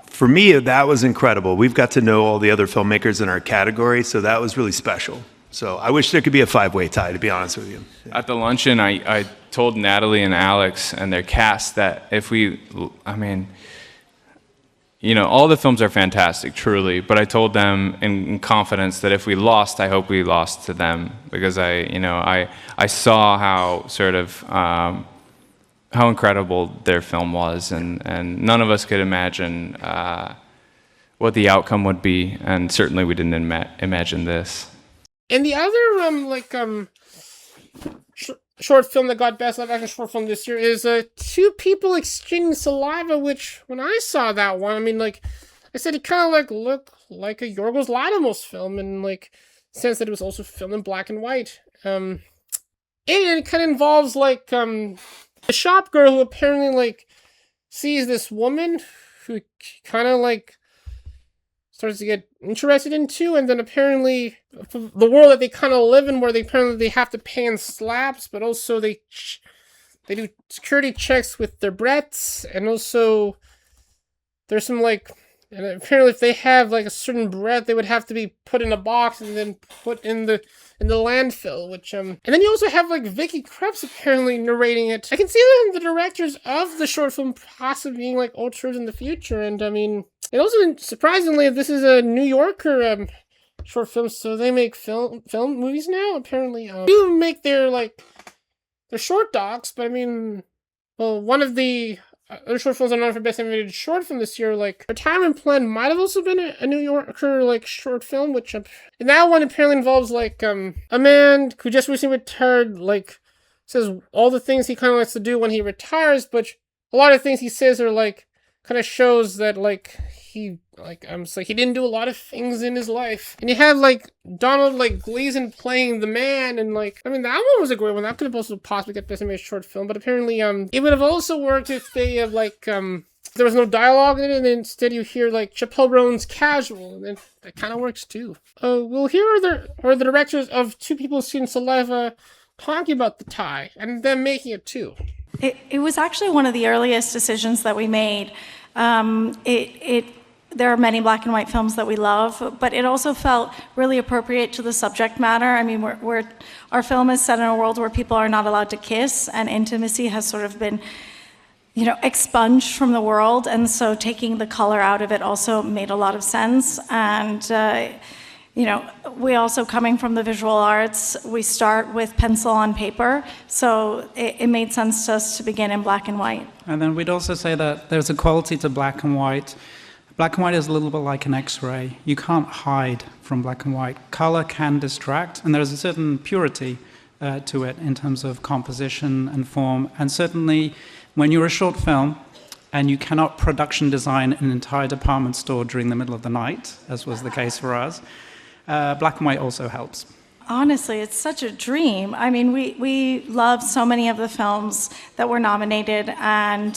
For me, that was incredible. We've got to know all the other filmmakers in our category, so that was really special. So I wish there could be a 5-way tie, to be honest with you. At the luncheon, I told Natalie and Alex and their cast that all the films are fantastic, truly, but I told them in confidence that if we lost, I hope we lost to them, because I saw how sort of how incredible their film was, and none of us could imagine what the outcome would be, and certainly we didn't imagine this. And the other short film that got Best Live Action Short Film this year is Two People Exchanging Saliva, which when I saw that one, I said it kind of looked like a Yorgos Lanthimos film, in sense that it was also filmed in black and white. And it kind of involves a shop girl who apparently sees this woman who kind of starts to get interested into, and then apparently the world that they kind of live in, where they have to pay in slabs, but also they do security checks with their breaths, and also there's some and apparently if they have a certain breath, they would have to be put in a box and then put in the landfill, which and then you also have Vicky Krieps apparently narrating it. I can see the directors of the short film possibly being auteurs in the future, and and also surprisingly, this is a New Yorker short film, so they make film movies now. Apparently, do make their short docs, but one of the other short films I'm known for Best Animated Short Film this year, Retirement Plan, might have also been a New Yorker short film, which and that one apparently involves a man who just recently retired, says all the things he kind of likes to do when he retires, but a lot of things he says are kind of shows that he he didn't do a lot of things in his life. And you have Donald Gleason playing the man, and that one was a great one. That could have also possibly got Best Animated Short Film, but apparently it would have also worked if they have there was no dialogue in it, and instead you hear Chappelle Roan's Casual, and then that kind of works too. Well, here are the directors of Two People Exchanging Saliva talking about the tie and them making it too. It was actually one of the earliest decisions that we made. There are many black and white films that we love, but it also felt really appropriate to the subject matter. Our film is set in a world where people are not allowed to kiss, and intimacy has sort of been expunged from the world, and so taking the color out of it also made a lot of sense. And we also, coming from the visual arts, we start with pencil on paper, so it made sense to us to begin in black and white. And then we'd also say that there's a quality to black and white. Black and white is a little bit like an X-ray. You can't hide from black and white. Color can distract, and there's a certain purity to it in terms of composition and form. And certainly, when you're a short film and you cannot production design an entire department store during the middle of the night, as was the case for us, black and white also helps. Honestly, it's such a dream. I mean, we love so many of the films that were nominated, and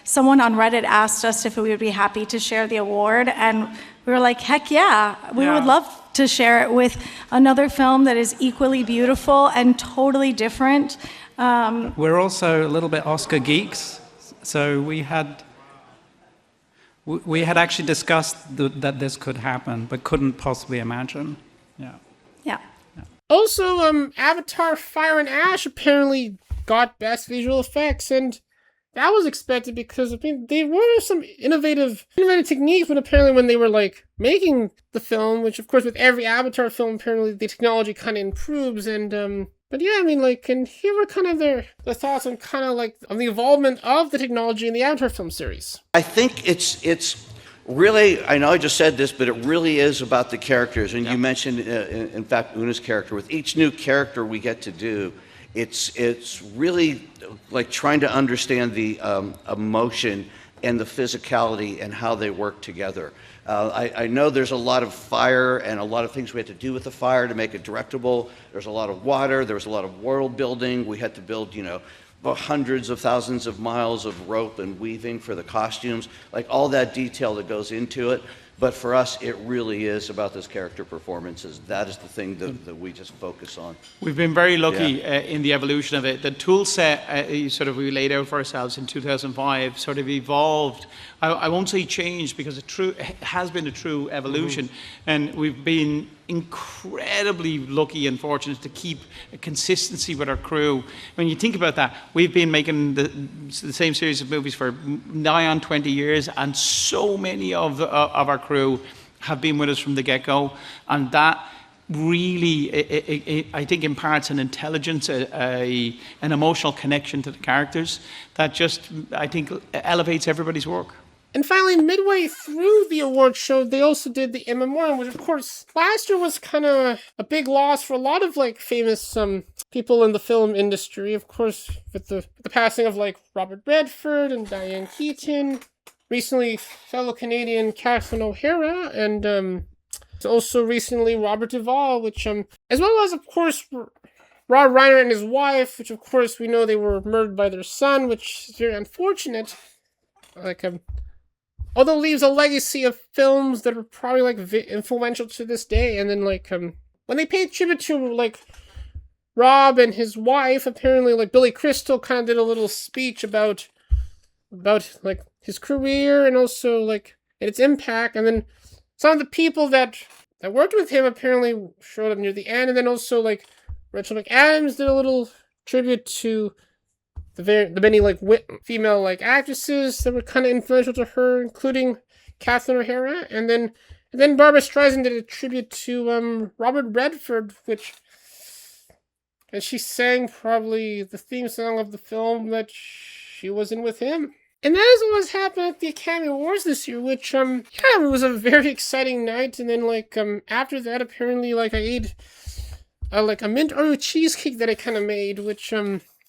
someone on Reddit asked us if we would be happy to share the award, and we were like, heck yeah, we would love to share it with another film that is equally beautiful and totally different. We're also a little bit Oscar geeks, so we had actually discussed that this could happen, but couldn't possibly imagine. Yeah. Yeah. Also, Avatar Fire and Ash apparently got Best Visual Effects, and that was expected because, I mean, they were some innovative techniques, but apparently when they were, like, making the film, which, of course, with every Avatar film, apparently the technology kind of improves, and, but yeah, I mean, like, and here were kind of their thoughts on kind of, like, on the involvement of the technology in the Avatar film series. I think it's really, I know I just said this, but it really is about the characters. And you mentioned, in fact, Una's character. With each new character we get to do, it's really like trying to understand the emotion and the physicality and how they work together. I know there's a lot of fire and a lot of things we had to do with the fire to make it directable. There's a lot of water. There was a lot of world building. We had to build, hundreds of thousands of miles of rope and weaving for the costumes, like all that detail that goes into it. But for us, it really is about those character performances. That is the thing that we just focus on. We've been very lucky in the evolution of it. The tool set we laid out for ourselves in 2005 sort of evolved. I won't say changed, because it has been a true evolution. And we've been incredibly lucky and fortunate to keep a consistency with our crew. When you think about that, we've been making the same series of movies for nigh on 20 years, and so many of our crew have been with us from the get-go, and that really, I think, imparts an intelligence, an emotional connection to the characters that just, I think, elevates everybody's work. And finally, midway through the award show, they also did the MMR, which, of course, last year was kind of a big loss for a lot of, like, famous people in the film industry. Of course, with the passing of, like, Robert Redford and Diane Keaton, recently fellow Canadian Catherine O'Hara, and also recently Robert Duvall, which, as well as, of course, Rob Reiner and his wife, which, of course, we know they were murdered by their son, which is very unfortunate. Like, although leaves a legacy of films that are probably, like, influential to this day. And then, like, when they paid tribute to, like, Rob and his wife, apparently, like, Billy Crystal kind of did a little speech about, like, his career and also, like, its impact. And then some of the people that worked with him apparently showed up near the end. And then also, like, Rachel McAdams did a little tribute to the many, like, female, like, actresses that were kind of influential to her, including Catherine O'Hara. And then Barbara Streisand did a tribute to Robert Redford, and she sang probably the theme song of the film that she was in with him. And that is what's happened at the Academy Awards this year, which, it was a very exciting night. And then, like, after that, apparently, like, I ate, like, a mint Oreo cheesecake that I kind of made, which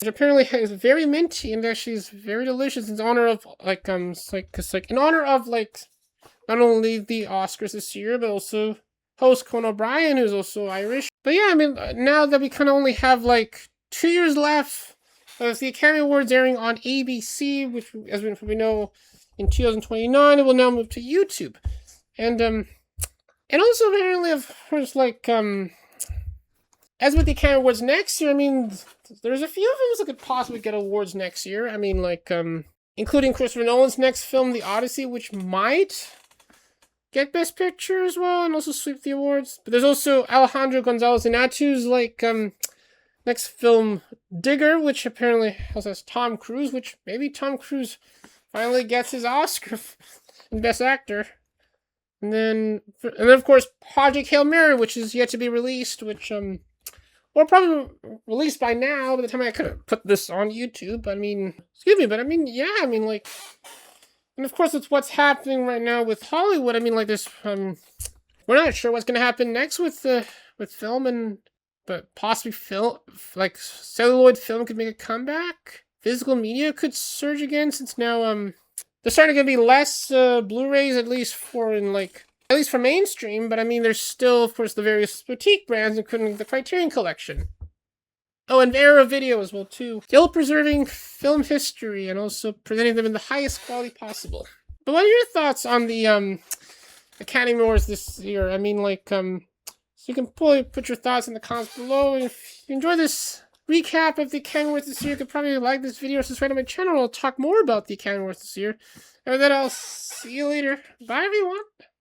apparently is very minty and actually is very delicious in honor of, like, in honor of, like, not only the Oscars this year, but also host Conan O'Brien, who's also Irish. But yeah, I mean, now that we kind of only have, like, 2 years left of the Academy Awards airing on ABC, which, as we know, in 2029, it will now move to YouTube. And also apparently, of course, like, as with the Academy Awards next year, I mean, there's a few films that could possibly get awards next year. I mean, like, including Christopher Nolan's next film, The Odyssey, which might get Best Picture as well, and also sweep the awards. But there's also Alejandro González Iñárritu's, like, Next film, Digger, which apparently also has Tom Cruise, which maybe Tom Cruise finally gets his Oscar in Best Actor. And then of course, Project Hail Mary, which is yet to be released, which, or probably released by now, by the time I could have put this on YouTube. I mean, excuse me, but I mean, yeah, I mean, like, and of course, it's what's happening right now with Hollywood. I mean, like, this, we're not sure what's going to happen next with film, and but possibly film, like, celluloid film could make a comeback. Physical media could surge again, since now, there's starting to be less Blu-rays, at least for mainstream. But I mean, there's still, of course, the various boutique brands, including the Criterion Collection. Oh, and Era Video as well too. Still preserving film history and also presenting them in the highest quality possible. But what are your thoughts on the Academy Awards this year? I mean, like, so you can probably put your thoughts in the comments below. And if you enjoy this recap of the Academy Awards this year, you could probably like this video or subscribe to my channel. I'll talk more about the Academy Awards this year. And with that, I'll see you later. Bye, everyone.